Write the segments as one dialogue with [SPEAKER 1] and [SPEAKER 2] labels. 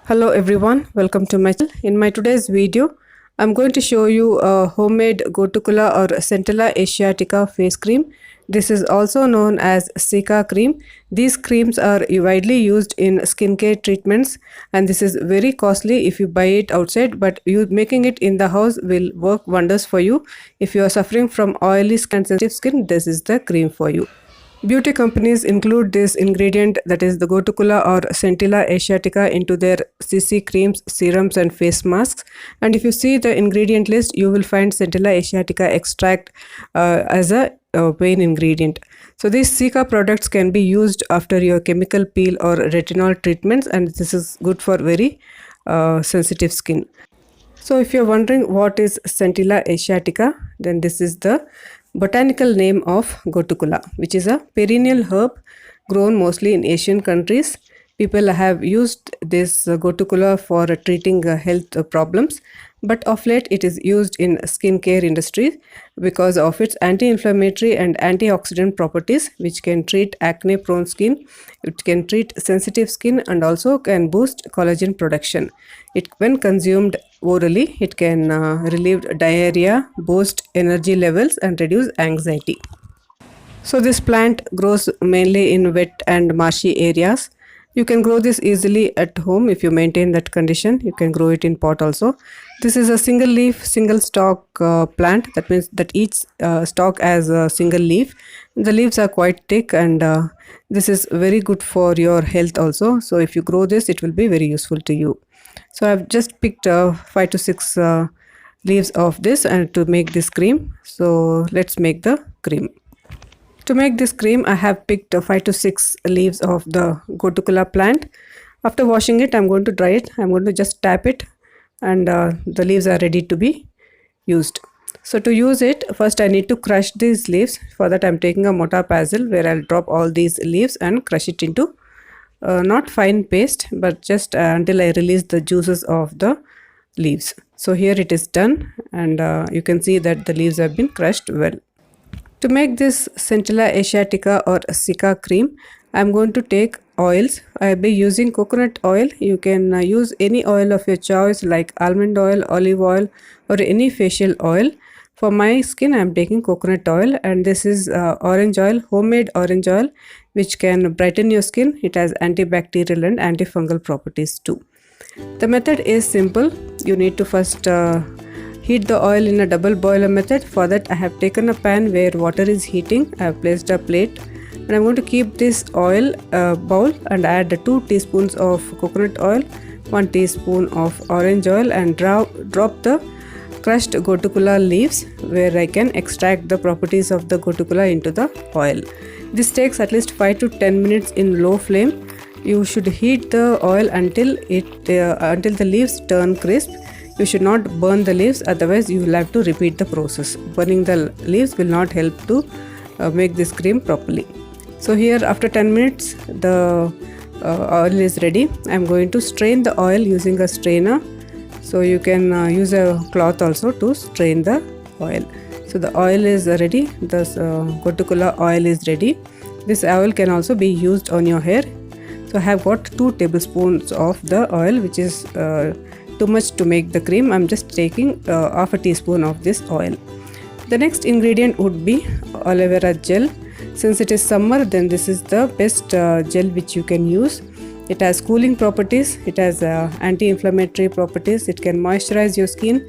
[SPEAKER 1] Hello everyone, welcome to my channel. In my today's video, I'm going to show you a homemade Gotu Kola or Centella Asiatica face cream. This is also known as Sika cream. These creams are widely used in skincare treatments and this is very costly if you buy it outside, but you making it in the house will work wonders for you. If you are suffering from oily skin and sensitive skin, this is the cream for you. Beauty companies include this ingredient, that is the Gotu Kola or Centella Asiatica, into their CC creams, serums and face masks. And if you see the ingredient list, you will find Centella Asiatica extract as a main ingredient. So these Sika products can be used after your chemical peel or retinol treatments, and this is good for very sensitive skin. So if you're wondering what is Centella Asiatica, then this is the botanical name of Gotu Kola, which is a perennial herb grown mostly in Asian countries. People have used this Gotu Kola for treating health problems, but of late it is used in skincare industry because of its anti-inflammatory and antioxidant properties, which can treat acne prone skin, it can treat sensitive skin and also can boost collagen production. When consumed orally, it can relieve diarrhea, boost energy levels and reduce anxiety. So this plant grows mainly in wet and marshy areas. You can grow this easily at home if you maintain that condition. You can grow it in pot also. This is a single leaf, single stalk plant. That means that each stalk has a single leaf. The leaves are quite thick and this is very good for your health also. So if you grow this, it will be very useful to you. So I've just picked 5 to 6 leaves of this and to make this cream. So let's make the cream. To make this cream, I have picked 5 to 6 leaves of the Gotu Kola plant. After washing it, I'm going to dry it. I'm going to just tap it and the leaves are ready to be used. So to use it, first I need to crush these leaves. For that, I'm taking a mortar pestle where I'll drop all these leaves and crush it into not fine paste, but just until I release the juices of the leaves. So here it is done and you can see that the leaves have been crushed well. To make this Centella Asiatica or Sika cream, I am going to take oils. I will be using coconut oil. You can use any oil of your choice like almond oil, olive oil or any facial oil. For my skin, I am taking coconut oil, and this is orange oil, homemade orange oil, which can brighten your skin. It has antibacterial and antifungal properties too. The method is simple. You need to first heat the oil in a double boiler method. For that, I have taken a pan where water is heating. I have placed a plate and I'm going to keep this oil bowl and add 2 teaspoons of coconut oil, 1 teaspoon of orange oil and drop the crushed Gotu Kola leaves where I can extract the properties of the Gotu Kola into the oil. This takes at least 5 to 10 minutes in low flame. You should heat the oil until the leaves turn crisp. You should not burn the leaves, otherwise you will have to repeat the process. Burning the leaves will not help to make this cream properly. So here after 10 minutes the oil is ready. I am going to strain the oil using a strainer. So you can use a cloth also to strain the oil. So the oil is ready. The Gotu Kola oil is ready. This oil can also be used on your hair. So I have got 2 tablespoons of the oil, which is too much to make the cream. I'm just taking half a teaspoon of this oil. The next ingredient would be aloe vera gel. Since it is summer, then this is the best gel which you can use. It has cooling properties, it has anti-inflammatory properties, it can moisturize your skin,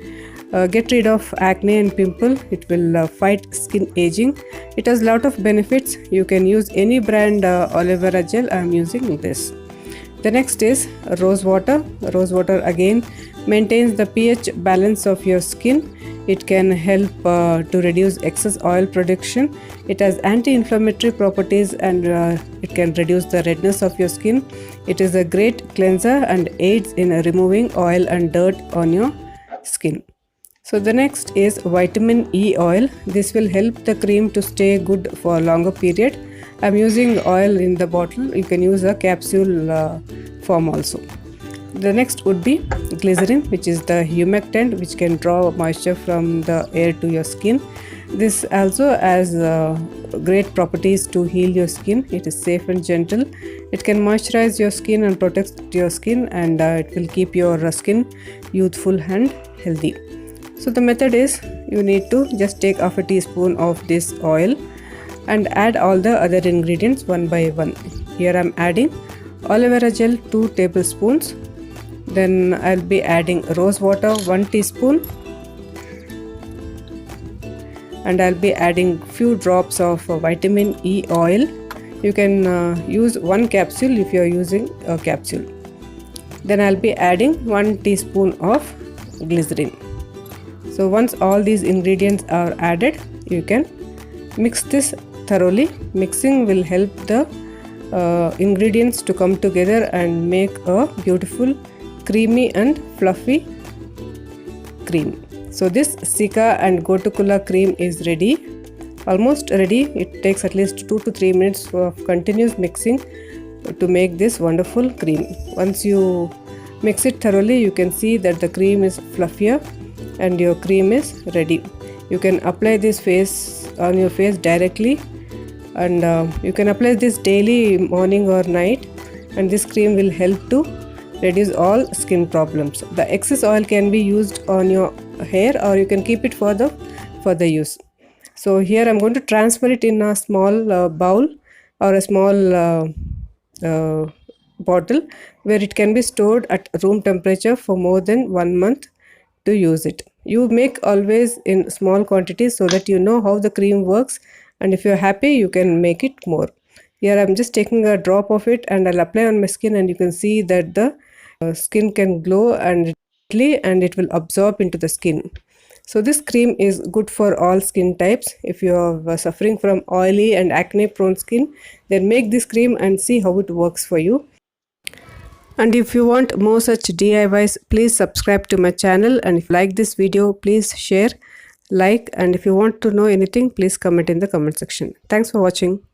[SPEAKER 1] get rid of acne and pimple, it will fight skin aging. It has a lot of benefits. You can use any brand aloe vera gel. I am using this. The next is rose water. Rose water again maintains the pH balance of your skin. It can help to reduce excess oil production. It has anti-inflammatory properties and it can reduce the redness of your skin. It is a great cleanser and aids in removing oil and dirt on your skin. So the next is vitamin E oil. This will help the cream to stay good for a longer period. I'm using oil in the bottle. You can use a capsule form also. The next would be glycerin, which is the humectant which can draw moisture from the air to your skin. This also has great properties to heal your skin. It is safe and gentle. It can moisturize your skin and protect your skin, and it will keep your skin youthful and healthy. So the method is, you need to just take half a teaspoon of this oil and add all the other ingredients one by one. Here I am adding aloe vera gel 2 tablespoons. Then I'll be adding rose water 1 teaspoon. And I'll be adding few drops of vitamin E oil. You can use 1 capsule if you are using a capsule. Then I'll be adding 1 teaspoon of glycerin. So once all these ingredients are added, you can mix this thoroughly. Mixing will help the ingredients to come together and make a beautiful creamy and fluffy cream. So this Sika and Gotu Kola cream is ready, almost ready. It takes at least 2 to 3 minutes of continuous mixing to make this wonderful cream. Once you mix it thoroughly, you can see that the cream is fluffier and your cream is ready. You can apply this on your face directly, and you can apply this daily, morning or night, and this cream will help to reduce all skin problems. The excess oil can be used on your hair, or you can keep it for the further use. So here I'm going to transfer it in a small bowl or a small bottle where it can be stored at room temperature for more than 1 month to use it. You make always in small quantities so that you know how the cream works, and if you're happy you can make it more. Here I'm just taking a drop of it and I'll apply on my skin, and you can see that the skin can glow and it will absorb into the skin. So this cream is good for all skin types. If you are suffering from oily and acne prone skin, then make this cream and see how it works for you. And if you want more such DIYs, please subscribe to my channel, and if you like this video, please share, like, and if you want to know anything, please comment in the comment section. Thanks for watching.